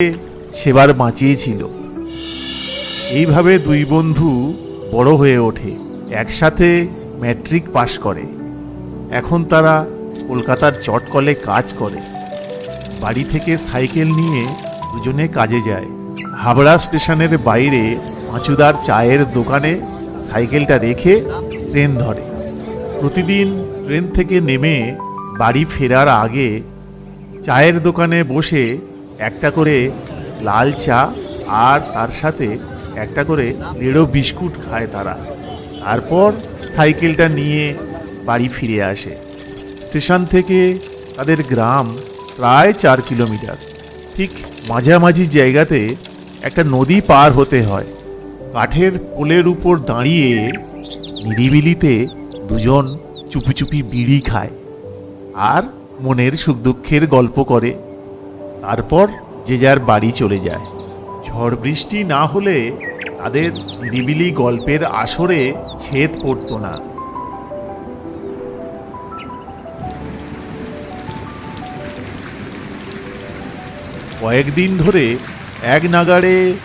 সেবার বাঁচিয়েছিল। এইভাবে দুই বন্ধু বড় হয়ে ওঠে, একসাথে ম্যাট্রিক পাশ করে। এখন তারা কলকাতার চটকলে কাজ করে। বাড়ি থেকে সাইকেল নিয়ে দুজনে কাজে যায়। হাবড়া স্টেশনের বাইরে পাঁচুদার চায়ের দোকানে সাইকেলটা রেখে ট্রেন ধরে। প্রতিদিন ট্রেন থেকে নেমে বাড়ি ফেরার আগে চায়ের দোকানে বসে একটা করে লাল চা আর তার সাথে একটা করে লেড়ো বিস্কুট খায় তারা। তারপর সাইকেলটা নিয়ে বাড়ি ফিরে আসে। স্টেশন থেকে তাদের গ্রাম প্রায় 4 কিলোমিটার। ঠিক মাঝামাঝি জায়গাতে একটা নদী পার হতে হয়। কাঠের পোলের উপর দাঁড়িয়ে নিরিবিলিতে দুজন চুপি চুপি বিড়ি খায় আর মনের সুখ দুঃখের গল্প করে। তারপর যে যার বাড়ি চলে যায়। ঝড় বৃষ্টি না হলে তাদের নিরিবিলি গল্পের আসরে ছেদ পড়তো না। কয়েকদিন ধরে এক নাগাড়ে